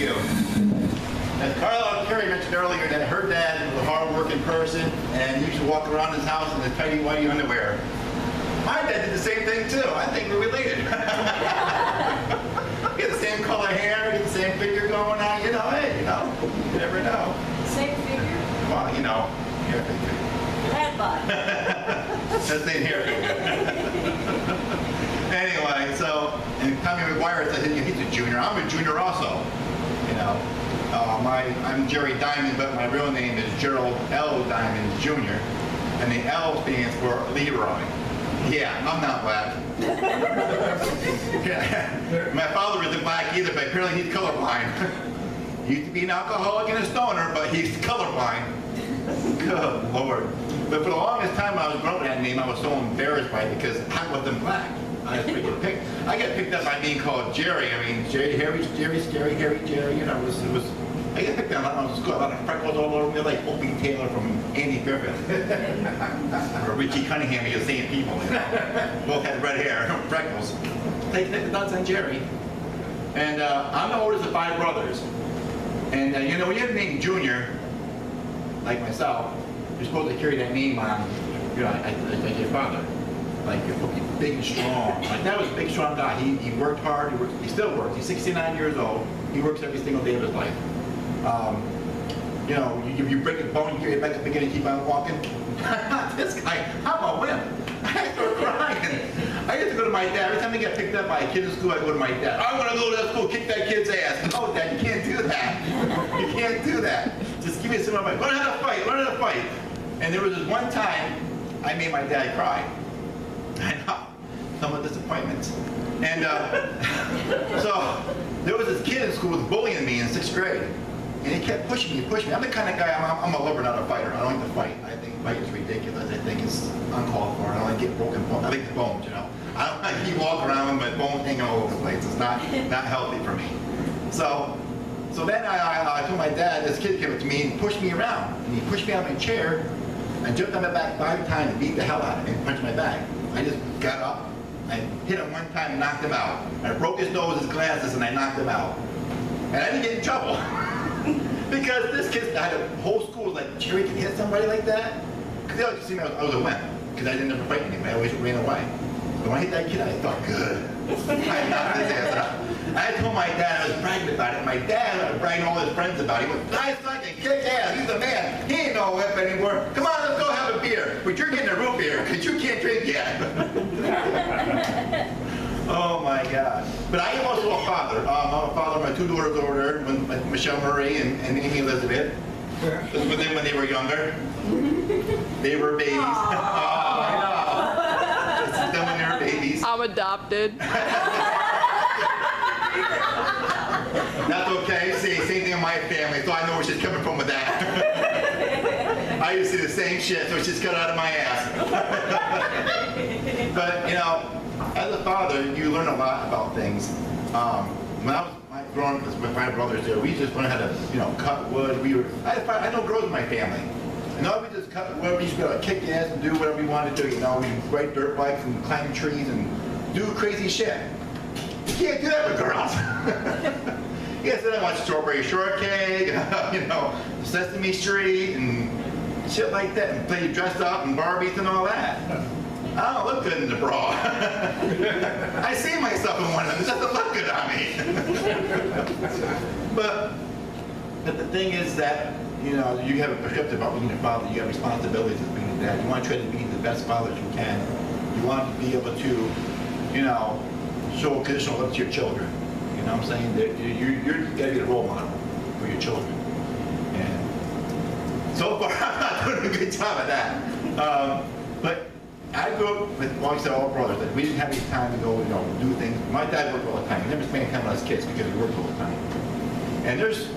you. As Carla Carey mentioned earlier, that her dad was a hard-working person, and he used to walk around his house in the tidy whitey underwear. My dad did the same thing too. I think we're related. He had the same color hair, he had the same figure going on. You know, hey, you know, you never know. Same figure? Well, you know, haircut too. Bad body. That's the haircut. Anyway, so, and Tommy McGuire said he's a junior. I'm a junior also. You know, I'm Jerry Dymond, but my real name is Gerald L. Dymond Jr. And the L stands for Leroy. Yeah, I'm not black. My father isn't black either, but apparently he's colorblind. He used to be an alcoholic and a stoner, but he's colorblind. Good Lord. But for the longest time when I was growing up with that name, I was so embarrassed by it because I wasn't black. I got picked up by being called Jerry. I mean, Jerry, Jerry, Scary, Harry, Jerry. You know, it was. I got picked up when I was in school. A lot of freckles all over me, like Opie Taylor from Andy Fairfield, or Richie Cunningham. You're seeing people. You know, both had red hair, freckles. Take the nuts on Jerry. And I'm the oldest of 5 brothers. And you know, when you have the name Junior, like myself, you're supposed to carry that name on. You know, like your father. Like you're supposed to be big and strong. My dad was a big, strong guy. He worked hard. He still works. He's 69 years old. He works every single day of his life. You know, you break a bone, you carry it back up again and keep on walking. This guy, I'm a wimp. I had to start crying. I had to go to my dad. Every time I get picked up by a kid in school, I go to my dad. I want to go to that school, kick that kid's ass. No, Dad, you can't do that. You can't do that. Just give me some advice. Learn how to fight. Learn how to fight. And there was this one time I made my dad cry. I know. Some of disappointments. And so there was this kid in school who was bullying me in 6th grade. And he kept pushing me, pushing me. I'm the kind of guy, I'm a lover, not a fighter. I don't like to fight. I think fight is ridiculous. I think it's uncalled for. I don't like to get broken bones. I like the bones, you know. I don't like to walk around with my bones hanging all over the place. It's not healthy for me. So then I told my dad, this kid came up to me and pushed me around. And he pushed me out of my chair and jumped on my back 5 times and beat the hell out of me and punched my back. I just got up, I hit him one time and knocked him out. I broke his nose, his glasses, and I knocked him out. And I didn't get in trouble. Because this kid, I had a whole school was like, Jerry can hit somebody like that? Because they always see me, I was a wimp. Because I didn't ever fight anybody, I always ran away. But when I hit that kid, I felt good. I knocked his ass out. I told my dad, I was bragging about it. My dad was bragging all his friends about it. He went, nice son, can kick ass, he's a man. He ain't no whip anymore. Come on, let's go have a beer. But you're getting a root beer, because you can't drink yet. Oh my God. But I am also a father. I'm a father of my 2 daughters over there, Michelle Marie and Amy Elizabeth. This was with them when they were younger. They were babies. Oh, I know. This is them when they were babies. I'm adopted. That's okay. See, same thing in my family, so I know where she's coming from with that. I used to do the same shit, so she's cut out of my ass. But, you know, as a father, you learn a lot about things. When I was growing up with my brothers there, we just learned how to, you know, cut wood. I know girls in my family. And all we just cut wood, we used to be able to kick ass and do whatever we wanted to do. You know, we ride dirt bikes and climb trees and do crazy shit. You can't do that with girls. You gotta sit and watch Strawberry Shortcake, you know, Sesame Street and shit like that, and play dressed up and Barbies and all that. I don't look good in the bra. I see myself in one of them. It doesn't look good on me. But the thing is that, you know, you have a perspective about being a father. You have responsibilities as being a dad. You want to try to be the best father you can. You want to be able to, you know, show conditional love to your children. You know what I'm saying? That you're got to be the role model for your children. And so far, I'm not doing a good job of that. But I grew up with, well, I said, all brothers. That we didn't have any time to go, you know, do things. My dad worked all the time. He never spent any time with us kids because he worked all the time. And there's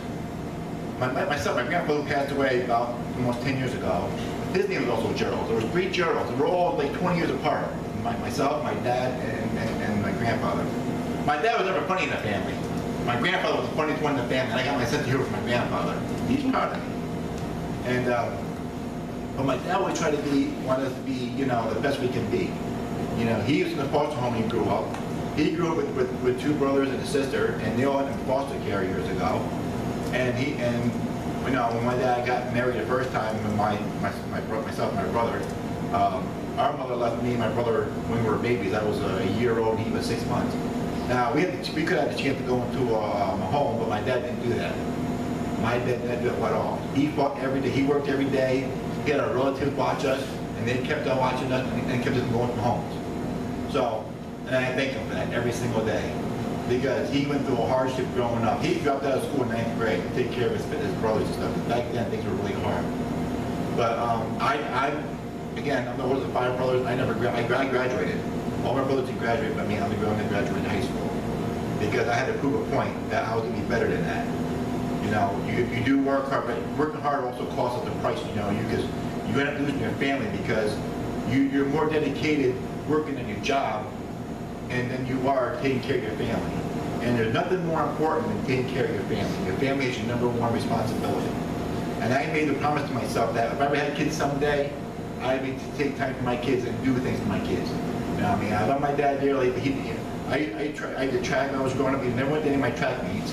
my grandfather who passed away about almost 10 years ago. His name was also Gerald. There was 3 Geralds. They were all like 20 years apart. Myself, my dad, and my grandfather. My dad was never funny in the family. My grandfather was the funniest one in the family, and I got my sense of humor from my grandfather. He's proud of me. And but my dad always wanted us to be, you know, the best we can be. You know, he was in the foster home when he grew up. He grew up with two brothers and a sister, and they all went in foster care years ago. And you know, when my dad got married the first time, when myself and my brother, our mother left me and my brother when we were babies. I was a year old, he was 6 months. Now, we could have the chance to go into a home, but my dad didn't do that. My dad didn't do it at all. He fought every day, he worked every day, he had our relatives watch us, and they kept on watching us and kept us going to homes. So, and I thank him for that every single day. Because he went through a hardship growing up. He dropped out of school in 9th grade to take care of his brothers and stuff. Back then, things were really hard. But again, I'm the oldest of 5 brothers. I graduated. All my brothers didn't graduate, but me, I'm the only one that graduated high school. Because I had to prove a point that I was going to be better than that. You know, you do work hard, but working hard also costs us a price, you know, because you end up losing your family because you're more dedicated working on your job and then you are taking care of your family. And there's nothing more important than taking care of your family. Your family is your number one responsibility. And I made the promise to myself that if I ever had kids someday, I'd be to take time for my kids and do things for my kids. You know what I mean? I love my dad dearly, but I did track when I was growing up. He never went to any of my track meets.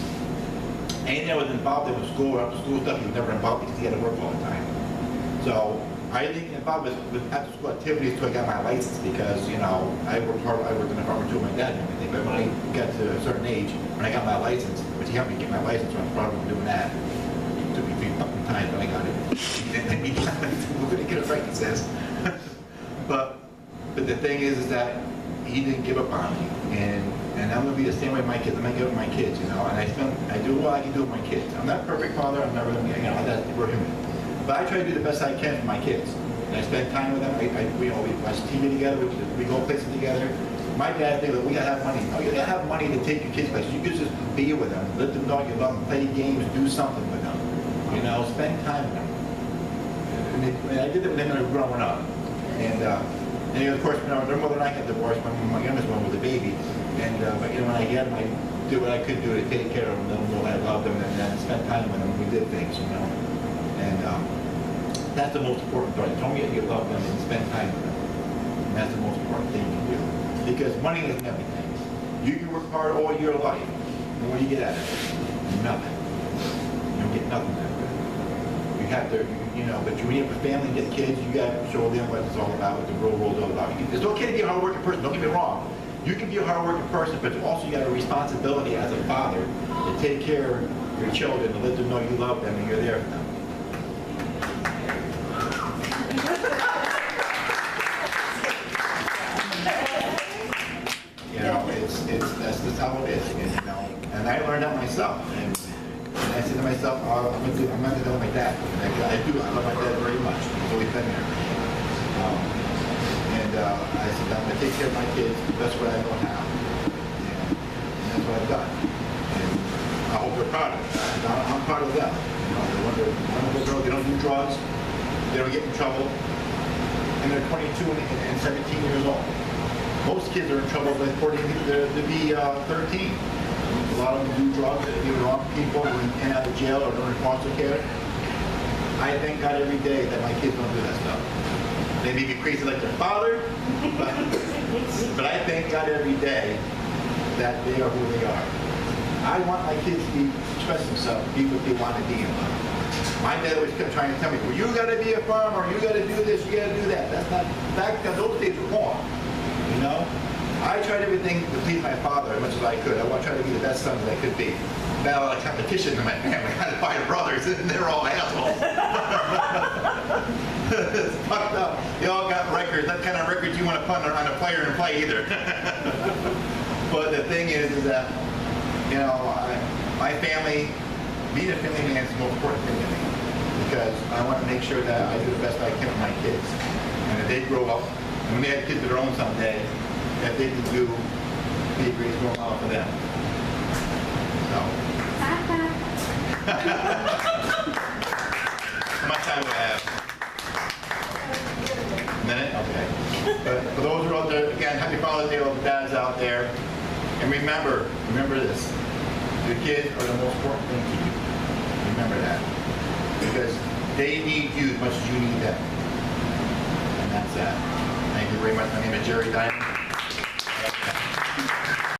Anything that was involved in school or after school stuff, he was never involved because he had to work all the time. So I didn't get involved with after school activities until I got my license because, you know, I worked hard, I worked in the farm too with my dad and everything. But when I got to a certain age, when I got my license, which he helped me get my license, so I was proud of him doing that. It took me 3 fucking times, but I got it. He didn't let me we're gonna get it right, he says. but the thing is that he didn't give up on me. And I'm gonna be the same way with my kids. I'm gonna give up my kids, you know, and I do what I can do with my kids. I'm not a perfect father, I'm never gonna be, you know, we're human. But I try to do the best I can for my kids. And I spend time with them. We watch TV together. We go places together. My dad thinks that we gotta have money. No, you gotta have money to take your kids places. You can just be with them, let them know you love them, play games, do something with them. You know, spend time with them. And I did that with them when they were growing up. And of course, you know, their mother and I got divorced when my youngest one was a baby. And but you know, when I get them, I did what I could do to take care of them, let them know I loved them, and spend time with them. We did things, you know. And that's the most important part. Tell me that you love them and spend time with them. And that's the most important thing you do. Because money isn't everything. You can work hard all your life. And what do you get out of it? Nothing. You don't get nothing out of it. You have to, you know, but when you have a family and get kids, you got to show them what it's all about, what the real world is all about. It's okay to be a hard-working person. Don't get me wrong. You can be a hard-working person, but also you got a responsibility as a father to take care of your children and let them know you love them and you're there for them. You know, that's just how it is, you know. And I learned that myself. And I said to myself, oh, I'm not gonna do it like that. And I love my dad very much. He's always been there. I said, I'm gonna take care of my kids the best way I know how. And that's what I've done. And I hope they're proud of it. I'm proud of them. You know, they're wonderful girls. They don't do drugs. They don't get in trouble. And they're 22 and 17 years old. Most kids are in trouble before they get to be 13. A lot of them do drugs, they do wrong people, or in out of jail, or they're in foster care. I thank God every day that my kids don't do that stuff. They may be crazy like their father, but I thank God every day that they are who they are. I want my kids to express themselves, be what they want to be in life. My dad always kept trying to tell me, well, you got to be a farmer, you got to do this, you got to do that. That's not, back then, those days were gone. You know, I tried everything to please my father as much as I could. I want to try to be the best son that I could be. I had a lot of competition in my family. I had 5 brothers, and they're all assholes. It's fucked up. They all got records. That kind of records you want to put on a player and play either. But the thing is that, you know, my family, being a family man is the most important thing to me. Because I want to make sure that I do the best I can with my kids. And if they grow up, and when they have kids of their own someday, that they can do, be a great role model for them. So. How much time do I have? A minute? Okay. But for those who are out there, again, happy Father's Day to all the dads out there. And remember this. Your kids are the most important thing to you. Remember that. Because they need you as much as you need them. And that's that. Thank you very much. My name is Jerry Dymond.